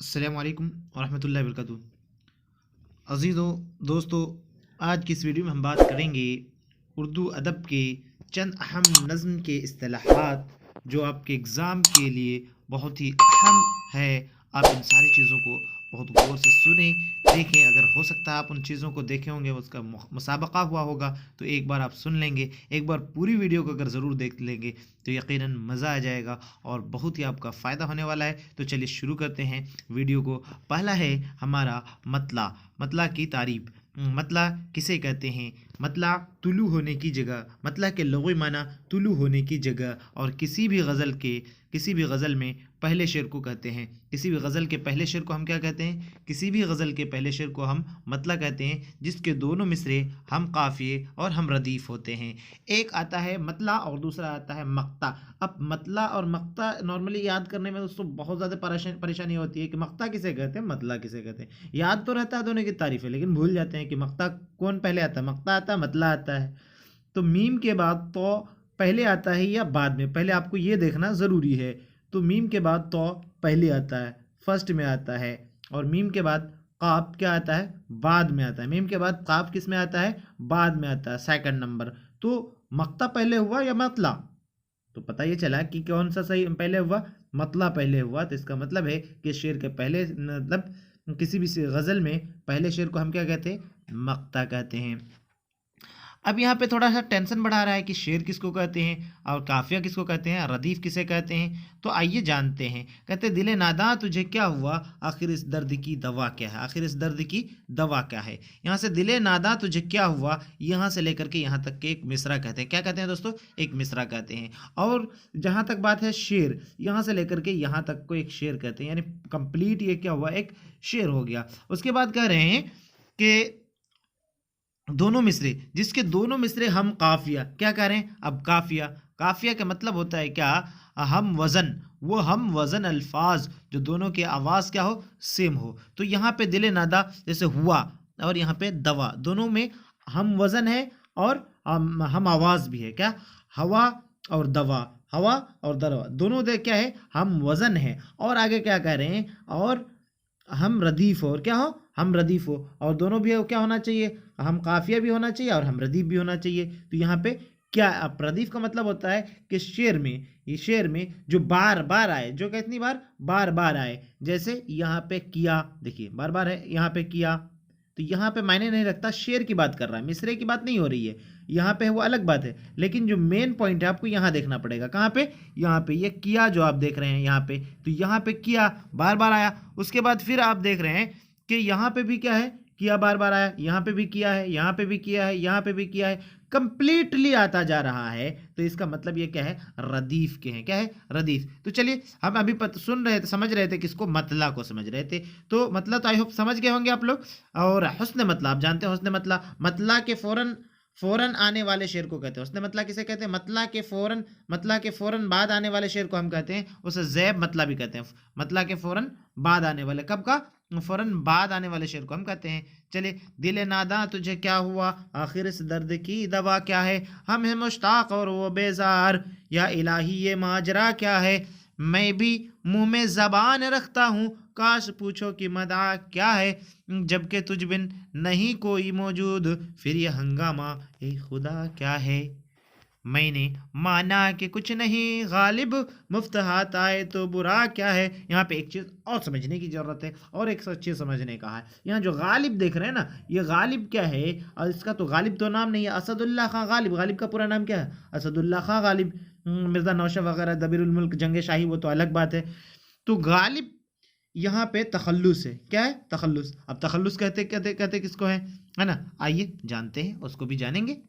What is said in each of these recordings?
अस्सलाम वालेकुम वरहमतुल्लाहि वबरकातुहू। अज़ीज़ों दोस्तों, आज की इस वीडियो में हम बात करेंगे उर्दू अदब के चंद अहम नज़्म के इस्तिलाहात जो आपके एग्ज़ाम के लिए बहुत ही अहम है। आप इन सारी चीज़ों को बहुत गौर से सुने, देखें। अगर हो सकता है आप उन चीज़ों को देखे होंगे, उसका मुसाबका हुआ होगा, तो एक बार आप सुन लेंगे। एक बार पूरी वीडियो को अगर ज़रूर देख लेंगे तो यकीनन मज़ा आ जाएगा और बहुत ही आपका फ़ायदा होने वाला है। तो चलिए शुरू करते हैं वीडियो को। पहला है हमारा मतला। मतला की तारीफ़। मतला किसे कहते हैं? मतला तुलू होने की जगह। मतला के लुग़वी माना तुलू होने की जगह। और किसी भी गज़ल में पहले शेर को कहते हैं। किसी भी गज़ल के पहले शेर को हम क्या कहते हैं? किसी भी गज़ल के पहले शेर को हम मतला कहते हैं, जिसके दोनों मिसरे हम काफ़िए और हम रदीफ़ होते हैं। एक आता है मतला और दूसरा आता है मक्ता। अब मतला और मक्ता नॉर्मली याद करने में दोस्तों बहुत ज़्यादा परेशानी होती है कि मक्ता किसे कहते हैं, मतला किसे कहते हैं। याद तो रहता है दोनों की तारीफ़ है, लेकिन भूल जाते हैं कि मक्ता कौन पहले आता है, मक्ता आता है, मतला आता है। तो मीम के बाद तो पहले आता है या बाद में, पहले आपको ये देखना ज़रूरी है। तो मीम के बाद तो पहले आता है, फर्स्ट में आता है। और मीम के बाद काफ क्या आता है? बाद में आता है। मीम के बाद काफ किस में आता है? बाद में आता है, सेकंड नंबर। तो मक्ता पहले हुआ या मतला? तो पता ये चला कि कौन सा सही पहले हुआ, मतला पहले हुआ। तो इसका मतलब है कि शेर के पहले, मतलब किसी भी गज़ल में पहले शेर को हम क्या कहते हैं? मक्ता कहते हैं। अब यहाँ पे थोड़ा सा टेंशन बढ़ा रहा है कि शेर किसको कहते हैं और काफिया किसको कहते हैं, रदीफ किसे कहते हैं। तो आइए जानते हैं। कहते दिले नादा तुझे क्या हुआ, आखिर इस दर्द की दवा क्या है। आखिर इस दर्द की दवा क्या है। यहाँ से दिले नादा तुझे क्या हुआ, यहाँ से लेकर के यहाँ तक के एक मिसरा कहते हैं। क्या कहते हैं दोस्तों? एक मिसरा कहते हैं। और जहाँ तक बात है शेर, यहाँ से लेकर के यहाँ तक को एक शेर कहते हैं, यानी कंप्लीट ये क्या हुआ, एक शेर हो गया। उसके बाद कह रहे हैं कि दोनों मिसरे, जिसके दोनों मिसरे हम काफिया, क्या कह रहे हैं? अब काफिया, काफिया का मतलब होता है क्या? हम वज़न, वो हम वज़न अल्फाज जो दोनों के आवाज़ क्या हो, सेम हो। तो यहाँ पे दिले नादा जैसे हुआ और यहाँ पे दवा, दोनों में हम वज़न है और हम आवाज़ भी है। क्या? हवा और दवा, हवा और दवा दोनों दे क्या है? हम वज़न है। और आगे क्या कह रहे हैं? और हम रदीफ़ हो, और क्या हो? हम रदीफ़ हो। और दोनों भी क्या होना चाहिए? हम काफिया भी होना चाहिए और हम रदीफ़ भी होना चाहिए। तो यहाँ पे क्या, अब रदीफ़ का मतलब होता है कि शेर में, ये शेर में जो बार बार आए, जो कितनी बार, बार बार आए। जैसे यहाँ पे किया, देखिए बार बार है, यहाँ पे किया। तो यहाँ पे मायने नहीं रखता, शेर की बात कर रहा है, मिसरे की बात नहीं हो रही है। यहाँ पे वो अलग बात है, लेकिन जो मेन पॉइंट है आपको यहाँ देखना पड़ेगा। कहाँ पे? यहाँ पे ये किया जो आप देख रहे हैं यहाँ पे, तो यहाँ पे किया बार बार आया। उसके बाद फिर आप देख रहे हैं कि यहाँ पे भी क्या है? किया बार बार आया। यहाँ पे भी किया है, यहाँ पे भी किया है, यहाँ पे भी किया है, कंप्लीटली आता जा रहा है। तो इसका मतलब ये क्या है? रदीफ के हैं। क्या है? रदीफ। तो चलिए, हम अभी सुन रहे थे, समझ रहे थे किसको? मतला को समझ रहे थे। तो मतला तो आई होप समझ गए होंगे आप लोग। और हुस्न मतला, आप जानते हैं हुस्न मतला, मतला के फौरन आने वाले शेर को कहते हैं हुस्न मतला। किसे कहते हैं? मतला के फौरन बाद आने वाले शेर को हम कहते हैं, उसे ज़ैब मतला भी कहते हैं। मतला के फौरन बाद आने वाले, कब का? फौरन बाद आने वाले शेर को हम कहते हैं। चलिए, दिले नादा तुझे क्या हुआ, आखिर इस दर्द की दवा क्या है। हम हैं मुश्ताक और वो बेजार, या इलाही ये माजरा क्या है। मैं भी मुंह में ज़बान रखता हूँ, काश पूछो कि मदा क्या है। जबकि तुझ बिन नहीं कोई मौजूद, फिर ये हंगामा ए खुदा क्या है। मैंने माना कि कुछ नहीं गालिब, मुफ्त हाथ आए तो बुरा क्या है। यहाँ पे एक चीज़ और समझने की ज़रूरत है, और एक चीज़ समझने का है। यहाँ जो गालिब देख रहे हैं ना, ये गालिब क्या है? और इसका तो गालिब तो नाम नहीं है, असदुल्ला खां गालिब। गालिब का पूरा नाम क्या है? असदुल्ला खां गालिब। मिर्ज़ा नौशा वगैरह, दबीरुल मुल्क, जंग शाही, वो तो अलग बात है। तो गालिब यहाँ पे तखल्लुस है। क्या है? तखल्लुस। अब तखल्लुस कहते कहते कहते किसको है ना? आइए जानते हैं, उसको भी जानेंगे।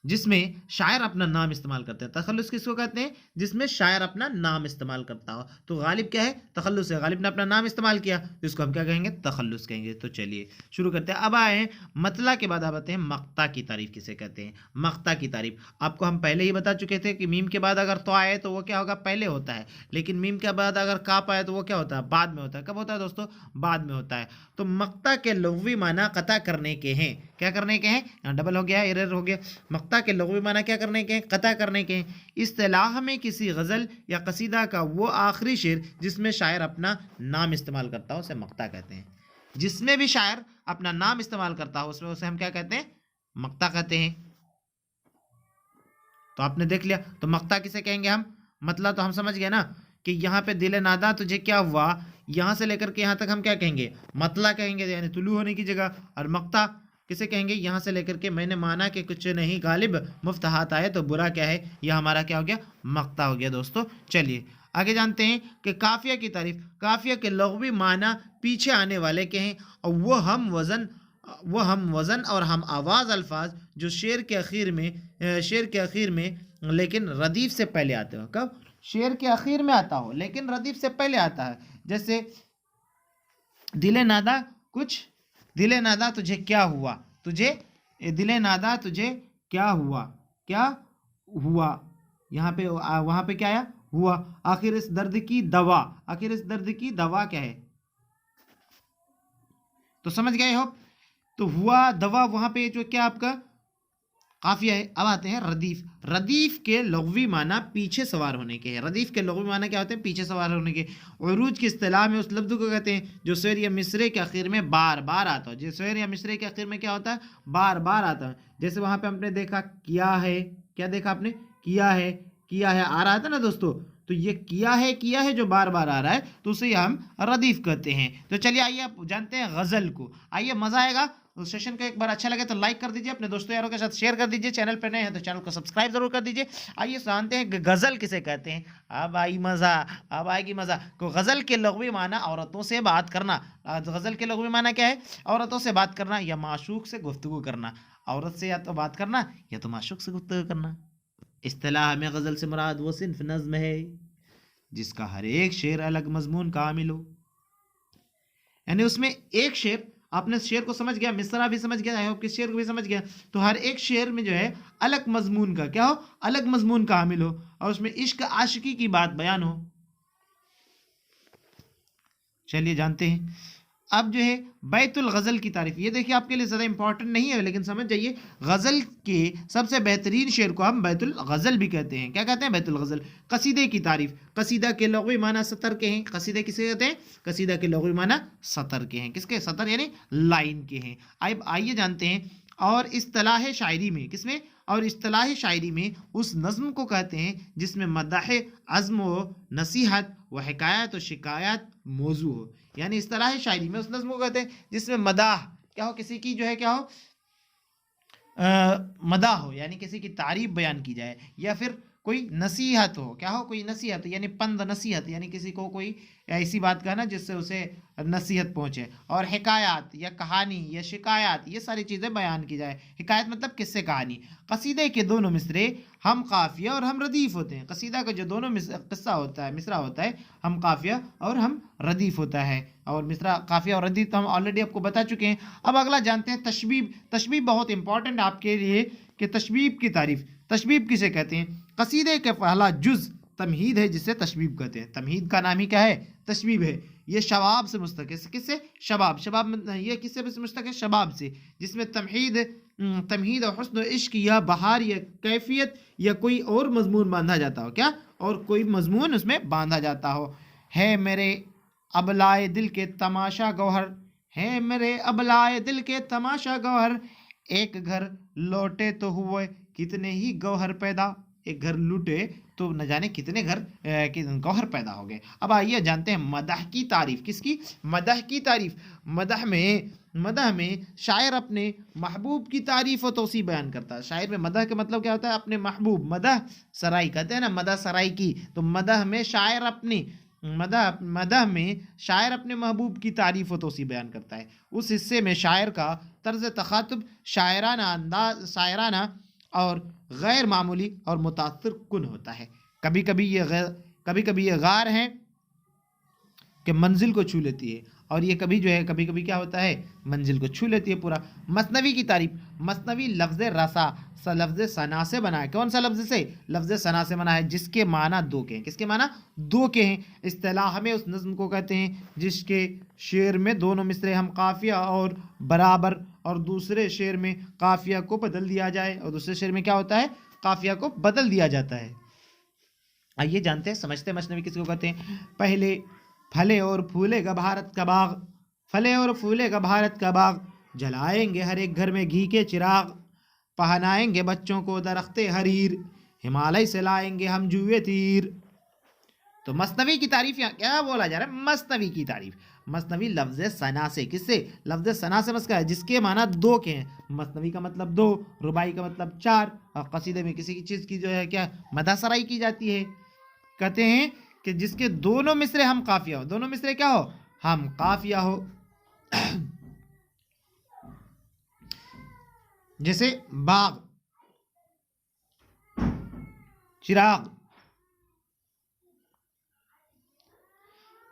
जिसमें शायर अपना नाम इस्तेमाल करते हैं। तखल्लुस किसको कहते हैं? जिसमें शायर अपना नाम इस्तेमाल करता हो। तो गालिब क्या है? तखल्लुस है। गालिब ने अपना नाम इस्तेमाल किया तो इसको हम क्या कहेंगे? तखल्लुस कहेंगे। तो चलिए शुरू करते हैं। अब आए हैं मतला के बाद, अब आते हैं मक्ता की तारीफ किसे कहते हैं। मक्ता की तारीफ आपको हम पहले ही बता चुके थे कि मीम के बाद अगर तो आए तो वो क्या होगा? पहले होता है। लेकिन मीम के बाद अगर काप आए तो वो क्या होता है? बाद में होता है। कब होता है दोस्तों? बाद में होता है। तो मक्ता के लुग़वी माना कता करने के हैं। क्या करने के हैं? यहाँ डबल हो गया, एरर हो गया। मक्ता مقطع کے لغوی معنی کیا کرنے کے ہیں؟ قطع کرنے کے ہیں۔ اصطلاح میں کسی غزل یا قصیدہ کا وہ آخری شعر جس میں شاعر اپنا نام استعمال کرتا ہو اسے مقطع کہتے ہیں۔ جس میں بھی شاعر اپنا نام استعمال کرتا ہو اس میں اسے ہم کیا کہتے ہیں؟ مقطع کہتے ہیں۔ تو آپ نے دیکھ لیا، تو مقطع کسے کہیں گے ہم؟ مطلب تو ہم سمجھ گئے نا کہ یہاں پہ دل نادا تجھے کیا ہوا، یہاں سے لے کر کے یہاں تک ہم کیا کہیں گے؟ مطلع کہیں گے، یعنی طلوع ہونے کی جگہ۔ اور مقطع کسے کہیں گے؟ یہاں سے لے کر کے میں نے مانا کہ کچھ نہیں غالب مفت ہاتھ آئے تو برا کیا ہے، یہ ہمارا کیا ہو گیا؟ مقطع ہو گیا دوستو۔ چلیے آگے جانتے ہیں کہ قافیہ کی تعریف۔ قافیہ کے لغوی معنی پیچھے آنے والے کے ہیں، اور وہ ہم وزن اور ہم آواز الفاظ جو شعر کے اخیر میں لیکن ردیف سے پہلے آتے ہو۔ کب؟ شعر کے اخیر میں آتا ہو لیکن ردیف سے پہلے آتا ہے۔ جیسے دل نادا تجھے کیا ہوا، دل نادا تجھے کیا ہوا، یہاں پہ وہاں پہ کیا آیا؟ ہوا۔ آخر اس درد کی دوا کیا ہے؟ تو سمجھ گئے ہو؟ تو ہوا دوا، وہاں پہ جو کیا آپ کا قافیہ ہے۔ اب آتے ہیں ردیف۔ ردیف کے لغوی معنی پیچھے سوار ہونے کے ہیں۔ ردیف کے لغوی معنی کیا ہوتے ہیں؟ پیچھے سوار ہونے کے۔ عروج کی اصطلاح میں اس لفظ کو کہتے ہیں جو شعر یا مصرعے کے آخر میں بار بار آتا ہو۔ جو شعر یا مصرعے کے آخر میں کیا ہوتا ہے؟ بار بار آتا ہے۔ جیسے وہاں پہ ہم نے دیکھا کیا ہے، کیا دیکھا آپ نے؟ کیا ہے آ رہا تھا نا دوستو، تو یہ کیا ہے جو بار بار آ رہا ہے تو اسے ہم ردیف کہتے ہیں۔ تو چلیے آئیے آپ جانتے ہیں غزل کو۔ آئیے مزہ آئے گا سیشن کا۔ ایک بار اچھا لگے تو لائک کر دیجیے، اپنے دوستوں یاروں کے ساتھ شیئر کر دیجیے، چینل پہ نئے ہیں تو چینل کو سبسکرائب ضرور کر دیجیے۔ آئیے جانتے ہیں کہ غزل کسے کہتے ہیں۔ اب آئی مزہ، اب آئے گی مزہ۔ کو غزل کے لغوی معنی عورتوں سے بات کرنا۔ غزل کے لغوی معنی کیا ہے؟ عورتوں سے بات کرنا یا معشوق سے گفتگو کرنا۔ عورت سے یا تو بات کرنا یا تو معشوق سے گفتگو کرنا۔ اصطلاح میں غزل سے مراد وہ صنف نظم ہے جس کا ہر ایک شعر الگ مضمون کا حامل ہو، یعنی اس میں ایک شعر، آپ نے شعر کو سمجھ گیا، مصرع بھی سمجھ گیا، کس شعر کو بھی سمجھ گیا، تو ہر ایک شعر میں جو ہے الگ مضمون کا کیا ہو؟ الگ مضمون کا حامل ہو، اور اس میں عشق عاشقی کی بات بیان ہو۔ چلیے جانتے ہیں اب جو ہے بیت الغزل کی تعریف۔ یہ دیکھیں آپ کے لیے زیادہ امپورٹنٹ نہیں ہے لیکن سمجھ جائیے، غزل کے سب سے بہترین شعر کو ہم بیت الغزل بھی کہتے ہیں۔ کیا کہتے ہیں؟ بیت الغزل۔ قصیدے کی تعریف۔ قصیدہ کے لغوی معنی سطر کے ہیں۔ قصیدے کسے کہتے ہیں؟ قصیدہ کے لغوی معنی سطر کے ہیں۔ کس کے؟ سطر یعنی لائن کے ہیں۔ آئیے جانتے ہیں اور اصطلاح شاعری میں کس میں؟ اور اصطلاح شاعری میں اس نظم کو کہتے ہیں جس میں مدح، عزم و نصیحت و حکایت و شکایت موضوع ہو۔ یعنی اصطلاح شاعری میں اس نظم کو کہتے ہیں جس میں مداح کیا ہو، کسی کی جو ہے کیا ہو، مداح ہو، یعنی کسی کی تعریف بیان کی جائے، یا پھر کوئی نصیحت ہو، کیا ہو، کوئی نصیحت یعنی پند نصیحت، یعنی کسی کو کوئی ایسی بات کہنا جس سے اسے نصیحت پہنچے، اور حکایات یا کہانی یا شکایات یہ ساری چیزیں بیان کی جائے۔ حکایت مطلب قصے کہانی۔ قصیدے کے دونوں مصرے ہم قافیہ اور ہم ردیف ہوتے ہیں۔ قصیدہ کا جو دونوں قصہ ہوتا ہے، مصرع ہوتا ہے، ہم قافیہ اور ہم ردیف ہوتا ہے، اور مصرع قافیہ اور ردیف تو ہم آلریڈی آپ کو بتا چکے ہیں۔ اب اگلا جانتے ہیں تشبیب۔ تشبیب بہت امپورٹنٹ آپ کے لیے کہ تشبیب کی تعریف۔ تشبیب کسے کہتے ہیں؟ قصیدے کا پہلا جز تمہید ہے جسے تشبیب کہتے ہیں۔ تمہید کا نام ہی کیا ہے؟ تشبیب ہے۔ یہ شباب سے مشتق ہے۔ کس سے؟ شباب۔ یہ کس سے مشتق ہے؟ شباب سے، جس میں تمہید اور حسن و عشق یا بہار یا کیفیت یا کوئی اور مضمون باندھا جاتا ہو۔ کیا؟ اور کوئی مضمون اس میں باندھا جاتا ہو۔ ہے میرے ابلائے دل کے تماشا گوہر، ہے میرے ابلائے دل کے تماشا گوہر، ایک گھر لوٹے تو ہوئے کتنے ہی گوہر پیدا۔ ایک گھر لوٹے تو نہ جانے کتنے گوہر پیدا ہو گئے۔ اب آئیے جانتے ہیں مدح کی تعریف۔ کس کی؟ مدح کی تعریف۔ مدح میں شاعر اپنے محبوب کی تعریف و توصیف بیان کرتا ہے۔ شاعر میں مدح کا مطلب کیا ہوتا ہے؟ اپنے محبوب، مدح سرائی کہتے ہیں نا، مدح سرائی کی، تو مدح میں شاعر اپنے محبوب کی تعریف و توصیف بیان کرتا ہے۔ اس حصے میں شاعر کا طرز تخاطب شاعرانہ اور غیر معمولی اور متاثر کن ہوتا ہے۔ کبھی کبھی یہ غار ہیں کہ منزل کو چھو لیتی ہے، और ये कभी जो है कभी कभी क्या होता है, मंजिल को छू लेती है पूरा। मसनवी की तारीफ, मसनवी लफ्ज़ रसा लफ्ज़ सना से बना है। कौन सा लफ्ज़ से? लफ्ज़ सना से बना है, जिसके माना दो के हैं। किसके माना? दो के हैं। इस्तिलाह में उस नज़्म को कहते हैं जिसके शेर में दोनों मिसरे हम काफिया और बराबर, और दूसरे शेर में काफिया को बदल दिया जाए, और दूसरे शेर में क्या होता है, काफिया को बदल दिया जाता है। आइए जानते हैं, समझते हैं मसनवी किसको कहते हैं। पहले, फले और फूलेगा भारत का बाग, फले और फूलेगा भारत का बाग, जलाएंगे हर एक घर में घी के चिराग, पहनाएंगे बच्चों को दरख्ते हरीर, हिमालय से लाएंगे हम जुए तीर। तो मसनवी की तारीफ यहाँ क्या बोला जा रहा है? मसनवी की तारीफ। मसनवी लफ्ज़ सना से, किससे? लफ्ज़ सना से मस्का है, जिसके माना दो के हैं। मसनवी का मतलब दो, रुबाई का मतलब चार, और कसीदे में किसी की चीज़ की जो है क्या मदासराई की जाती है। कहते हैं कि जिसके दोनों मिसरे हम काफिया हो, दोनों मिसरे क्या हो? हम काफिया हो। जैसे बाग, चिराग,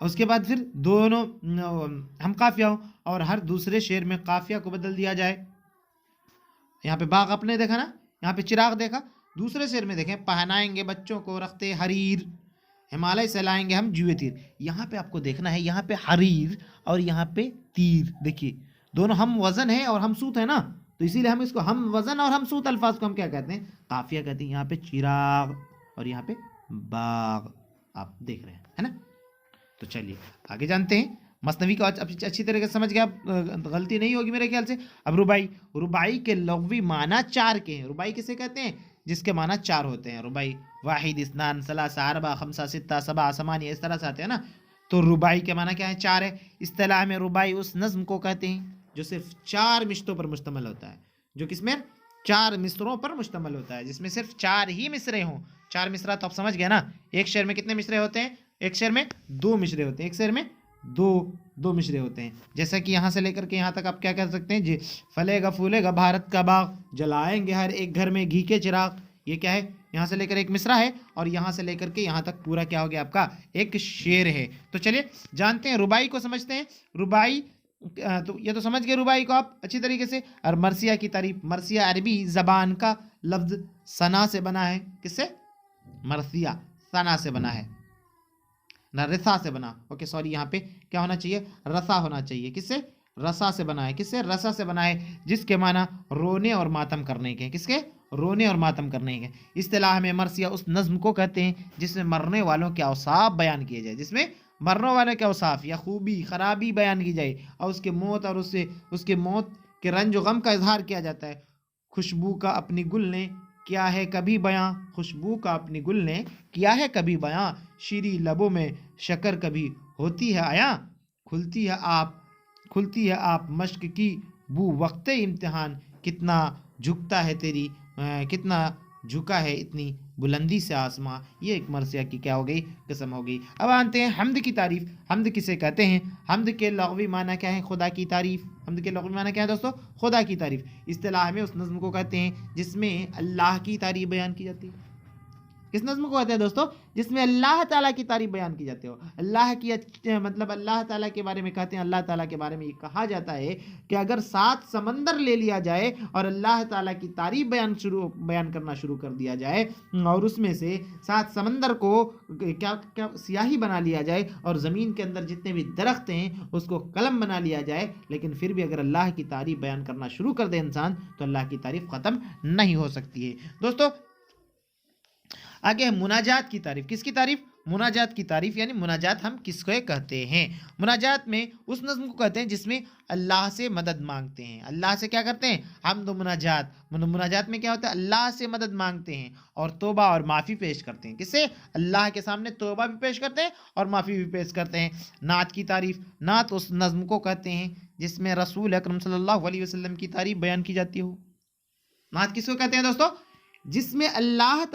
उसके बाद फिर दोनों हम काफिया हो, और हर दूसरे शेर में काफिया को बदल दिया जाए। यहाँ पे बाग आपने देखा ना, यहाँ पे चिराग देखा। दूसरे शेर में देखें, पहनाएंगे बच्चों को रखते हरीर, हिमालय से लाएंगे हम जुए तीर। यहाँ पे आपको देखना है, यहाँ पे हरीर और यहाँ पे तीर, देखिए दोनों हम वजन है और हम सूत है ना, तो इसीलिए हम इसको हम वजन और हम सूत अल्फाज को हम क्या कहते हैं? काफिया कहते हैं। यहाँ पे चिराग और यहाँ पे बाग, आप देख रहे हैं, है ना। तो चलिए आगे जानते हैं। मसनवी को अच्छी तरीके से समझ गया, गलती नहीं होगी मेरे ख्याल से। अब रुबाई, रुबाई के लग़वी माना चार के हैं। रुबाई किसे कहते हैं? जिसके माना चार होते हैं। रुबाई वाहिद, इस्नान, सलासा, अरबा, खमसा, सित्ता, सबा, समानिया, इस तरह से आते हैं ना। तो रुबाई के माना क्या है? चार है। इस्तिलाह में रुबाई उस नज़्म को कहते हैं जो सिर्फ चार मिसरों पर मुश्तमल होता है, जो किसमें? चार मिसरों पर मुश्तमल होता है, जिसमें सिर्फ चार ही मिसरे हों। चार मिसरा तो आप समझ गए ना। एक शेर में कितने मिसरे होते हैं? एक शेर में दो मिसरे होते हैं, एक शेर में दो मिसरे होते हैं। जैसा कि यहाँ से लेकर के यहाँ तक आप क्या कह सकते हैं जी? फलेगा फूलेगा भारत का बाग, जलाएंगे हर एक घर में घी के चिराग। ये क्या है? यहाँ से लेकर एक मिसरा है, और यहाँ से लेकर के यहाँ तक पूरा क्या हो गया आपका? एक शेर है। तो चलिए जानते हैं, रुबाई को समझते हैं। रुबाई तो ये तो समझ गए रुबाई को आप अच्छी तरीके से। और मरसिया की तारीफ, मरसिया अरबी ज़बान का लफ्ज़ सना से बना है। किससे? मरसिया सना से बना है, ना रसा से बना। ओके सॉरी, यहाँ पे क्या होना चाहिए? रसा होना चाहिए। किससे? रसा से बना है। किससे? रसा से बना है, जिसके माना रोने और मातम करने के। किसके? रोने और मातम करने के। इस्तिलाह में मरसिया उस नज़्म को कहते हैं जिसमें मरने वालों के औसाफ बयान किए जाए, जिसमें मरने वालों के औसाफ या खूबी खराबी बयान की जाए, और उसके मौत और उसके मौत के रंज व गम का इजहार किया जाता है। खुशबू का अपनी गुल ने किया है कभी बयां, खुशबू का अपनी गुल ने किया है कभी बयां, शीरी लबों में शक्कर कभी होती है आया, खुलती है आप मश्क की बू वक्त इम्तिहान, कितना झुकता है तेरी कितना झुका है इतनी बुलंदी से आसमां। ये एक मरसिया की क्या हो गई? कसम हो गई। अब आते हैं हम्द की तारीफ। हम्द किसे कहते हैं? हम्द के लग़वी माना क्या है? खुदा की तारीफ। हम्द के लग़वी माना क्या है दोस्तों? खुदा की तारीफ। इस्तिलाह में उस नज़्म को कहते हैं जिसमें अल्लाह की तारीफ बयान की जाती है। किस नज़्म को कहते हैं दोस्तों? जिसमें अल्लाह ताला की तारीफ बयान की जाती हो। अल्लाह की मतलब अल्लाह ताला के बारे में कहते हैं, अल्लाह ताला के बारे में ये कहा जाता है कि अगर 7 समंदर ले लिया जाए और अल्लाह ताला की तारीफ बयान करना शुरू कर दिया जाए, और उसमें से 7 समंदर को क्या स्याही बना लिया जाए, और ज़मीन के अंदर जितने भी दरख्त हैं उसको कलम बना लिया जाए, लेकिन फिर भी अगर अल्लाह की तारीफ बयान करना शुरू कर दे इंसान, तो अल्लाह की तारीफ ख़त्म नहीं हो सकती है दोस्तों। आगे है मुनाजात की तारीफ। किसकी तारीफ? मुनाजात की तारीफ। यानी मुनाजात हम किसको कहते हैं? मुनाजात में उस नज़्म को कहते हैं जिसमें अल्लाह से मदद मांगते हैं। अल्लाह से क्या करते हैं? हम तो मुनाजात। मुनाजात में क्या होता है? अल्लाह से मदद मांगते हैं और तौबा और माफ़ी पेश करते हैं। किससे? अल्लाह के सामने तौबा भी पेश करते हैं और माफ़ी भी पेश करते हैं। नात की तारीफ। नात उस नज़्म को कहते हैं जिसमें रसूल अकरम सल्लल्लाहु अलैहि वसल्लम की तारीफ बयान की जाती हो। नात किसको कहते हैं दोस्तों? जिसमें अल्लाह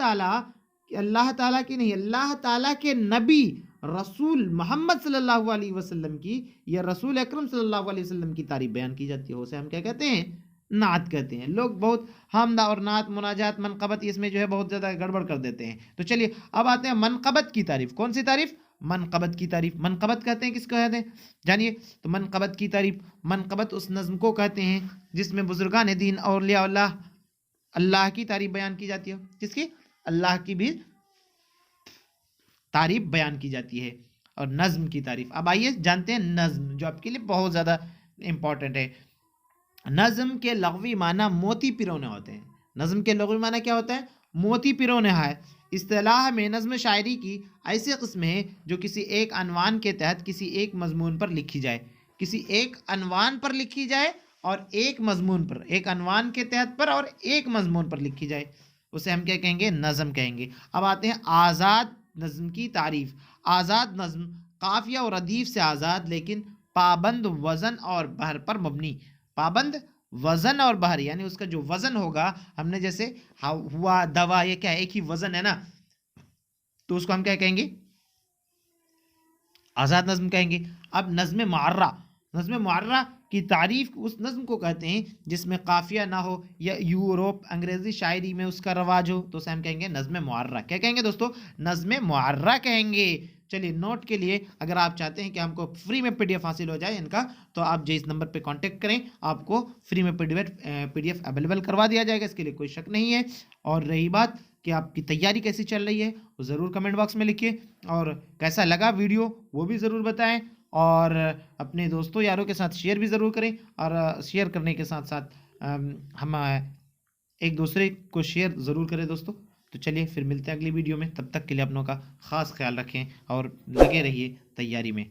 ताला की नहीं, अल्लाह ताला के नबी रसूल मोहम्मद सल्लल्लाहु अलैहि वसल्लम की या रसूल अकरम सल्लल्लाहु अलैहि वसल्लम की तारीफ बयान की जाती है, उसे हम क्या कहते हैं? नात कहते हैं। लोग बहुत हमदा और नात, मुनाजात, मनक़बत इसमें जो है बहुत ज़्यादा गड़बड़ कर देते हैं। तो चलिए अब आते हैं मनक़बत की तारीफ। कौन सी तारीफ? منقبت کی تعریف. منقبت کہتے ہیں کس کو کہتے ہیں جانیے. تو منقبت کی تعریف, منقبت اس نظم کو کہتے ہیں جس میں بزرگان دین اور اولیاء اللہ, اللہ کی تعریف بیان کی جاتی ہے. کس کی؟ اللہ کی بھی تعریف بیان کی جاتی ہے. اور نظم کی تعریف, اب آئیے جانتے ہیں نظم, جو آپ کے لیے بہت زیادہ امپورٹنٹ ہے. نظم کے لغوی معنی موتی پیرونے ہوتے ہیں. نظم کے لغوی معنی کیا ہوتا ہے؟ موتی پیرونے ہے. اصطلاح میں نظم شاعری کی ایسی قسم ہے جو کسی ایک عنوان کے تحت کسی ایک مضمون پر لکھی جائے. کسی ایک عنوان پر لکھی جائے اور ایک مضمون پر, ایک عنوان کے تحت پر اور ایک مضمون پر لکھی جائے, اسے ہم کیا کہیں گے؟ نظم کہیں گے. اب آتے ہیں آزاد نظم کی تعریف. آزاد نظم قافیہ اور ردیف سے آزاد لیکن پابند وزن اور بحر پر مبنی. پابند وزن اور بحر, یعنی اس کا جو وزن ہوگا, ہم نے جیسے ہوا, دوا, یہ کیا ہے؟ ایک ہی وزن ہے نا, تو اس کو ہم کیا کہیں گے؟ آزاد نظم کہیں گے. اب نظم معرہ, نظم معرہ کی تعریف اس نظم کو کہتے ہیں جس میں قافیہ نہ ہو یا یورپ انگریزی شاعری میں اس کا رواج ہو, تو اسے ہم کہیں گے نظم معرہ. کیا کہیں گے دوستو؟ نظم معرہ کہیں گے. چلیے نوٹ کے لیے, اگر آپ چاہتے ہیں کہ ہم کو فری میں پی ڈی ایف حاصل ہو جائے ان کا, تو آپ جو اس نمبر پہ کانٹیکٹ کریں, آپ کو فری میں پی ڈی ایف اویلیبل کروا دیا جائے گا, اس کے لیے کوئی شک نہیں ہے. اور رہی بات کہ آپ کی تیاری کیسی چل رہی ہے, وہ ضرور کمنٹ باکس میں لکھیے, اور کیسا لگا ویڈیو وہ بھی ضرور بتائیں, اور اپنے دوستوں یاروں کے ساتھ شیئر بھی ضرور کریں. اور شیئر کرنے کے ساتھ ساتھ ہم ایک دوسرے کو شیئر ضرور کریں دوستوں. تو چلیے پھر ملتے ہیں اگلی ویڈیو میں, تب تک کے لیے اپنوں کا خاص خیال رکھیں اور لگے رہیے تیاری میں.